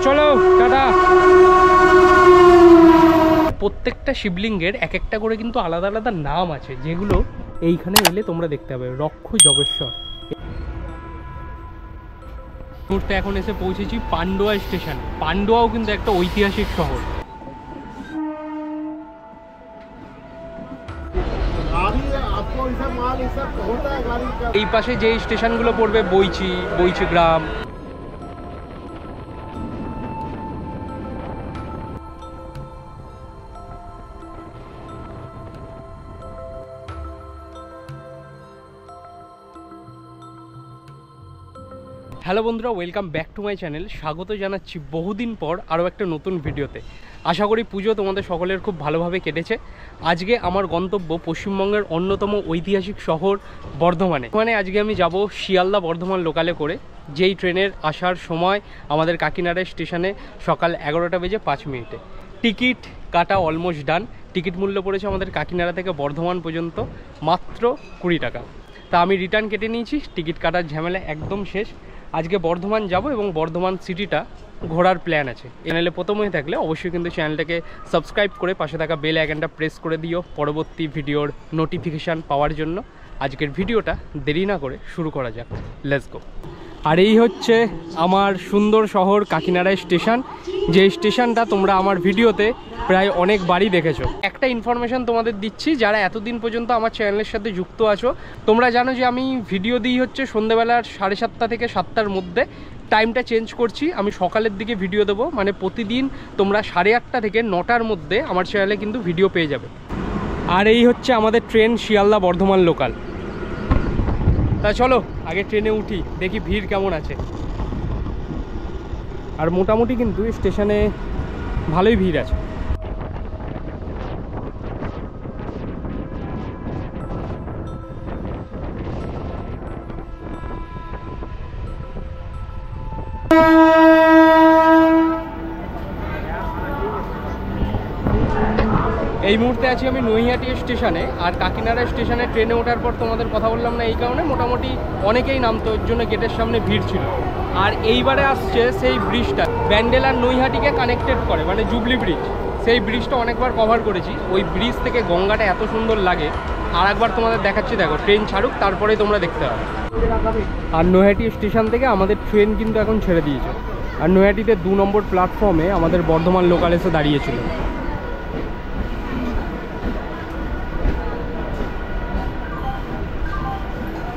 চলো টাটা। প্রত্যেকটা শিবলিঙ্গের এক একটা করে কিন্তু আলাদা আলাদা নাম আছে, যেগুলো এইখানে এলে তোমরা দেখতে পাবে। রক্ষ যোগেশ্বর। মুহূর্তে এখন এসে পৌঁছেছি পান্ডুয়া স্টেশন। পান্ডুয়াও কিন্তু একটা ঐতিহাসিক শহর। এই পাশে যে স্টেশনগুলো পড়বে বইচি গ্রাম, হ্যালো বন্ধুরা, welcome back to my channel. স্বাগত জানাচ্ছি বহুদিন পর আরও একটা নতুন ভিডিওতে। আশা করি পুজো তোমাদের সকলের খুব ভালোভাবে কেটেছে। আজকে আমার গন্তব্য পশ্চিমবঙ্গের অন্যতম ঐতিহাসিক শহর বর্ধমানে। মানে আজকে আমি যাব শিয়ালদা বর্ধমান লোকালে করে, যেই ট্রেনের আসার সময় আমাদের কাকিনাড়া স্টেশনে সকাল 11:05। টিকিট কাটা অলমোস্ট ডান। টিকিট মূল্য পড়েছে আমাদের কাকিনাড়া থেকে বর্ধমান পর্যন্ত মাত্র 20 টাকা। তা আমি রিটার্ন কেটে নিয়েছি, টিকিট কাটার ঝামেলা একদম শেষ। আজকে বর্ধমান যাব এবং বর্ধমান সিটিটা ঘোরার প্ল্যান আছে। চ্যানেলে প্রথম হয়ে থাকলে অবশ্যই কিন্তু চ্যানেলটাকে সাবস্ক্রাইব করে পাশে থাকা বেল আইকনটা প্রেস করে দিও পরবর্তী ভিডিওর নোটিফিকেশান পাওয়ার জন্য। আজকের ভিডিওটা দেরি না করে শুরু করা যাক, লেটস গো। আর এই হচ্ছে আমার সুন্দর শহর কাকিনাড়া স্টেশন, যে স্টেশনটা তোমরা আমার ভিডিওতে প্রায় অনেকবারই দেখেছো। একটা ইনফরমেশান তোমাদের দিচ্ছি, যারা এতদিন পর্যন্ত আমার চ্যানেলের সাথে যুক্ত আছো, তোমরা জানো যে আমি ভিডিও দিই হচ্ছে সন্ধ্যেবেলার 7:30 থেকে 7টার মধ্যে। টাইমটা চেঞ্জ করছি, আমি সকালের দিকে ভিডিও দেবো। মানে প্রতিদিন তোমরা 8:30 থেকে 9টার মধ্যে আমার চ্যানেলে কিন্তু ভিডিও পেয়ে যাবে। আর এই হচ্ছে আমাদের ট্রেন শিয়ালদা বর্ধমান লোকাল। তা চলো আগে ট্রেনে উঠি, দেখি ভিড় কেমন আছে। আর মোটামুটি কিন্তু স্টেশনে ভালোই ভিড় আছে। এই মুহূর্তে আছি আমি নৈহাটি স্টেশনে। আর কাকিনাড়া স্টেশনে ট্রেনে ওঠার পর তোমাদের কথা বললাম না, এই কারণে মোটামুটি অনেকেই নামতো, ওর জন্য গেটের সামনে ভিড় ছিল। আর এইবারে আসছে সেই ব্রিজটা ব্যান্ডেল আর নৈহাটিকে কানেক্টেড করে, মানে জুবলি ব্রিজ। সেই ব্রিজটা অনেকবার কভার করেছি। ওই ব্রিজ থেকে গঙ্গাটা এত সুন্দর লাগে। আর একবার তোমাদের দেখাচ্ছি, দেখো ট্রেন ছাড়ুক তারপরেই তোমরা দেখতে পাবে। আর নৈহাটি স্টেশন থেকে আমাদের ট্রেন কিন্তু এখন ছেড়ে দিয়েছে। আর নৈহাটিতে 2 নম্বর প্ল্যাটফর্মে আমাদের বর্ধমান লোকাল এসে দাঁড়িয়েছিল।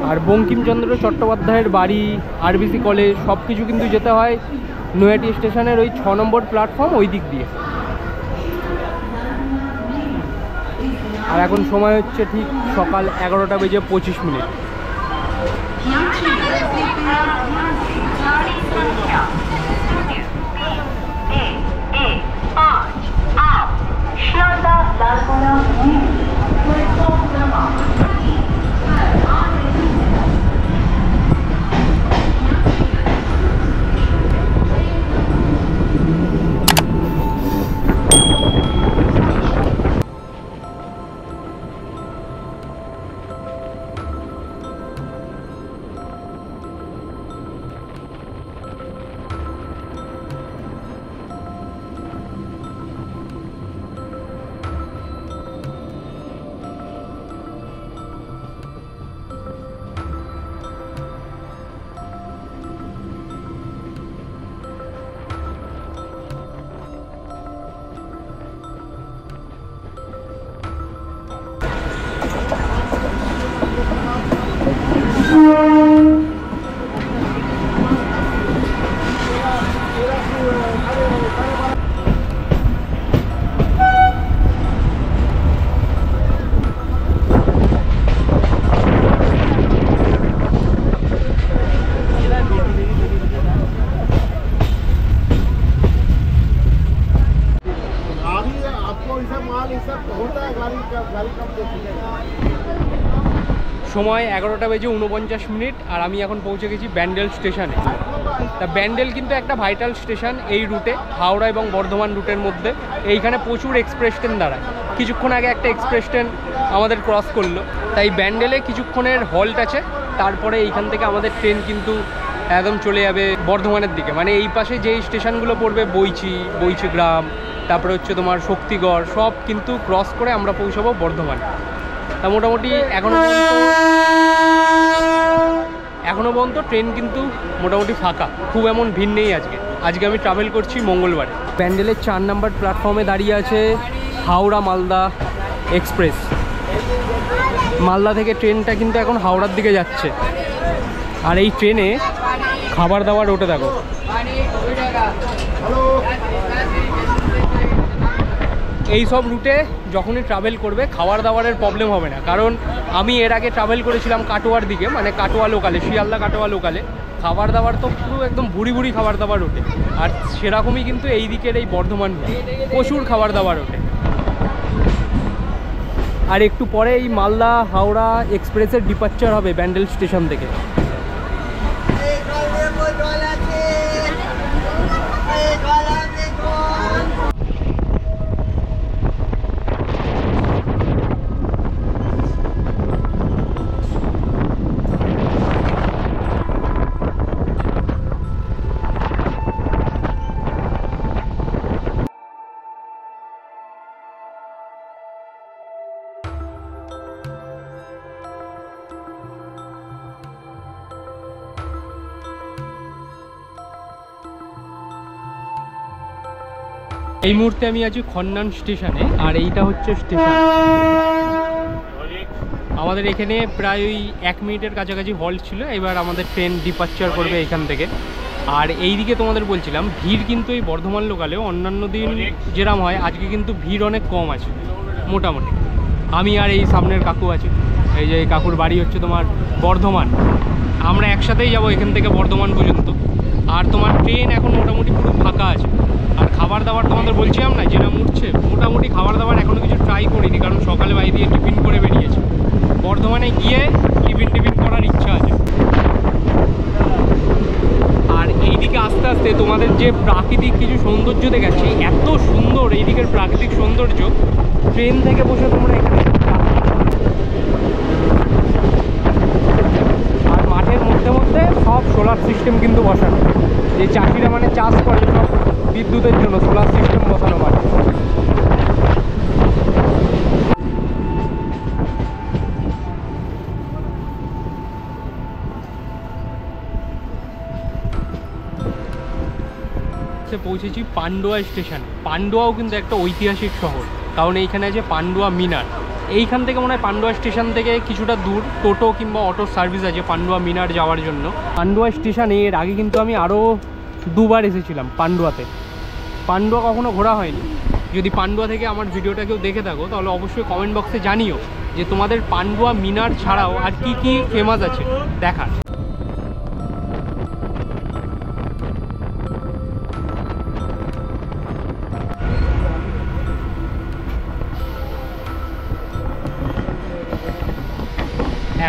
আর বঙ্কিমচন্দ্র চট্টোপাধ্যায়ের বাড়ি, আরবিসি কলেজ সব কিছু কিন্তু যেতে হয় নৈহাটি স্টেশনের ওই 6 নম্বর প্ল্যাটফর্ম ওই দিক দিয়ে। আর এখন সময় হচ্ছে ঠিক সকাল 11:25। সময় 11:49 আর আমি এখন পৌঁছে গেছি ব্যান্ডেল স্টেশনে। তা ব্যান্ডেল কিন্তু একটা ভাইটাল স্টেশন এই রুটে, হাওড়া এবং বর্ধমান রুটের মধ্যে। এইখানে প্রচুর এক্সপ্রেস ট্রেন দাঁড়ায়। কিছুক্ষণ আগে একটা এক্সপ্রেস ট্রেন আমাদের ক্রস করলো। তাই ব্যান্ডেলে কিছুক্ষণের হল্ট আছে, তারপরে এইখান থেকে আমাদের ট্রেন কিন্তু একদম চলে যাবে বর্ধমানের দিকে। মানে এই পাশে যেই স্টেশনগুলো পড়বে বইচি গ্রাম, তারপরে হচ্ছে তোমার শক্তিগড়, সব কিন্তু ক্রস করে আমরা পৌঁছাবো বর্ধমান। তা মোটামুটি এখনো পর্যন্ত ট্রেন কিন্তু মোটামুটি ফাঁকা, খুব এমন ভিড় নেই আজকে আমি ট্রাভেল করছি মঙ্গলবারে। প্যান্ডেলের 4 নম্বর প্ল্যাটফর্মে দাঁড়িয়ে আছে হাওড়া মালদা এক্সপ্রেস। মালদা থেকে ট্রেনটা কিন্তু এখন হাওড়ার দিকে যাচ্ছে। আর এই ট্রেনে খাবার দাবার ওঠে দেখো। এই সব রুটে যখনই ট্রাভেল করবে খাবার দাবারের প্রবলেম হবে না, কারণ আমি এর আগে ট্রাভেল করেছিলাম কাটোয়ার দিকে, মানে কাটোয়া লোকালে, শিয়ালদা কাটোয়া লোকালে। খাবার দাবার তো পুরো একদম ভুড়ি খাবার দাবার ওঠে। আর সেরকমই কিন্তু এই দিকের এই বর্ধমান প্রচুর খাবার দাবার ওঠে। আর একটু পরে এই মালদা হাওড়া এক্সপ্রেসের ডিপার্চার হবে ব্যান্ডেল স্টেশন থেকে। এই মুহূর্তে আমি আছি খন্নান স্টেশনে, আর এইটা হচ্ছে স্টেশন। আমাদের এখানে প্রায় ওই 1 মিনিটের কাছাকাছি হল্ট ছিল। এবার আমাদের ট্রেন ডিপার্চার করবে এখান থেকে। আর এই দিকে তোমাদের বলছিলাম ভিড় কিন্তু এই বর্ধমান লোকালেও অন্যান্য দিন যেরকম হয় আজকে কিন্তু ভিড় অনেক কম আছে মোটামুটি। আমি আর এই সামনের কাকু আছে, এই যে এই কাকুর বাড়ি হচ্ছে তোমার বর্ধমান। আমরা একসাথেই যাব এখান থেকে বর্ধমান পর্যন্ত। আর তোমার ট্রেন এখন মোটামুটি পুরো ফাঁকা আছে। আর খাবার দাবার তোমাদের বলছিলাম না যেরকম উঠছে, মোটামুটি খাবার দাবার এখনও কিছু ট্রাই করিনি, কারণ সকালে বাড়ি দিয়ে টিফিন করে বেরিয়েছি। বর্ধমানে গিয়ে টিফিন করার ইচ্ছা আছে। আর এইদিকে আস্তে আস্তে তোমাদের যে প্রাকৃতিক কিছু সৌন্দর্য দেখাচ্ছি, এত সুন্দর এই দিকের প্রাকৃতিক সৌন্দর্য, ট্রেন থেকে বসে তোমরা এখানে। আর মাঠের মধ্যে সব সোলার সিস্টেম কিন্তু বসানো, যে চাষিরা মানে চাষ করে সব বিদ্যুতের জন্য সোলার সিস্টেম বসানো মাঠে। পৌঁছেছি পান্ডুয়া স্টেশনে। পান্ডুয়াও কিন্তু একটা ঐতিহাসিক শহর, কারণ এইখানে আছে পান্ডুয়া মিনার। এইখান থেকে মনে হয় পান্ডুয়া স্টেশন থেকে কিছুটা দূর টোটো কিংবা অটোর সার্ভিস আছে পান্ডুয়া মিনার যাওয়ার জন্য। পান্ডুয়া স্টেশনে এর আগে কিন্তু আমি আরও 2 বার এসেছিলাম পান্ডুয়াতে। পান্ডুয়া কখনো ঘোরা হয়নি। যদি পান্ডুয়া থেকে আমার ভিডিওটা কেউ দেখে থাকো তাহলে অবশ্যই কমেন্ট বক্সে জানিও যে তোমাদের পান্ডুয়া মিনার ছাড়াও আর কি কি ফেমাস আছে দেখার।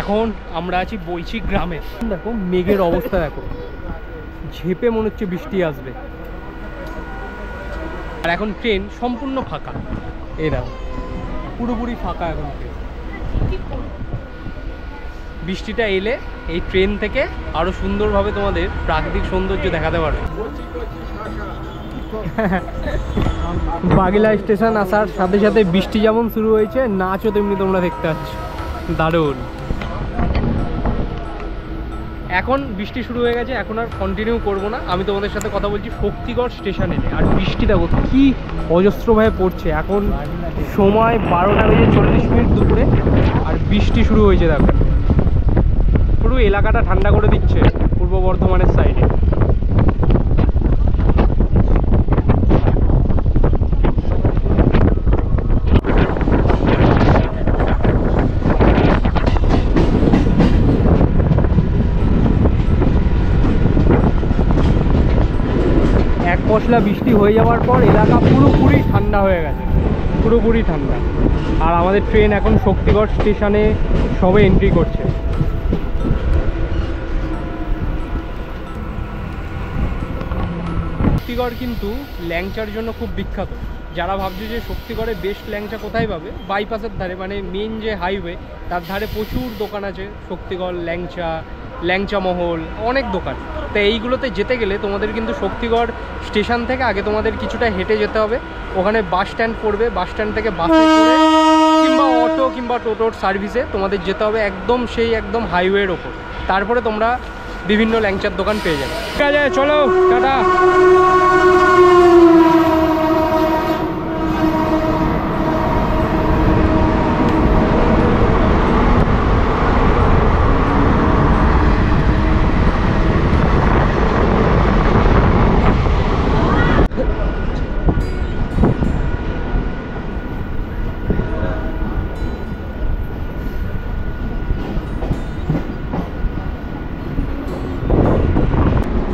এখন আমরা আছি বইচি গ্রামে। দেখো মেঘের অবস্থা দেখো, ঝেপে মনে হচ্ছে বৃষ্টি আসবে। আর এখন ট্রেন সম্পূর্ণ ফাঁকা, এই দেখো পুরোপুরি ফাঁকা এখন ট্রেন। বৃষ্টিটা এলে এই ট্রেন থেকে আরো সুন্দরভাবে তোমাদের প্রাকৃতিক সৌন্দর্য দেখাতে পারবে। বাগিলা স্টেশন আসার সাথে সাথে বৃষ্টি যেমন শুরু হয়েছে, নাচও তেমনি তোমরা দেখতে পাচ্ছ, দারুণ। এখন বৃষ্টি শুরু হয়ে গেছে, এখন আর কন্টিনিউ করবো না। আমি তোমাদের সাথে কথা বলছি শক্তিগড় স্টেশনে। আর বৃষ্টি দেখো কি অজস্রভাবে পড়ছে। এখন সময় 12:40 দুপুরে, আর বৃষ্টি শুরু হয়েছে দেখো। পুরো এলাকাটা ঠান্ডা করে দিচ্ছে পূর্ব বর্ধমানের সাইডে। পশলা বৃষ্টি হয়ে যাওয়ার পর এলাকা পুরোপুরি ঠান্ডা হয়ে গেছে, পুরোপুরি ঠান্ডা। আর আমাদের ট্রেন এখন শক্তিগড় স্টেশনে সবে এন্ট্রি করছে। শক্তিগড় কিন্তু ল্যাংচার জন্য খুব বিখ্যাত। যারা ভাবছে যে শক্তিগড়ে বেস্ট ল্যাংচা কোথায় পাবে, বাইপাসের ধারে, মানে মেন যে হাইওয়ে তার ধারে প্রচুর দোকান আছে শক্তিগড় ল্যাংচা, ল্যাংচা মহল, অনেক দোকান। তো এইগুলোতে যেতে গেলে তোমাদের কিন্তু শক্তিগড় স্টেশন থেকে আগে তোমাদের কিছুটা হেঁটে যেতে হবে। ওখানে বাস স্ট্যান্ড পড়বে, বাস স্ট্যান্ড থেকে বাসে করে কিংবা অটো কিংবা টোটোর সার্ভিসে তোমাদের যেতে হবে একদম সেই একদম হাইওয়ের ওপর। তারপরে তোমরা বিভিন্ন ল্যাংচার দোকান পেয়ে যাবে। ঠিক আছে, চলো, টাটা।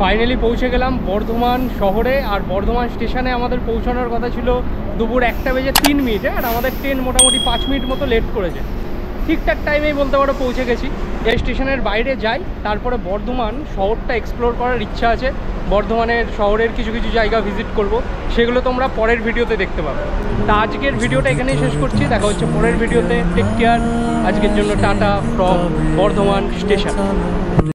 ফাইনালি পৌঁছে গেলাম বর্ধমান শহরে। আর বর্ধমান স্টেশনে আমাদের পৌঁছানোর কথা ছিল দুপুর 1:03, আর আমাদের ট্রেন মোটামুটি 5 মিনিট মতো লেট করেছে। ঠিকঠাক টাইমেই বলতে পারো পৌঁছে গেছি। এই স্টেশনের বাইরে যাই, তারপরে বর্ধমান শহরটা এক্সপ্লোর করার ইচ্ছা আছে। বর্ধমানের শহরের কিছু কিছু জায়গা ভিজিট করব, সেগুলো তোমরা পরের ভিডিওতে দেখতে পাবে। তা আজকের ভিডিওটা এখানেই শেষ করছি, দেখা হচ্ছে পরের ভিডিওতে। টেক কেয়ার, আজকের জন্য টাটা ফ্রম বর্ধমান স্টেশন।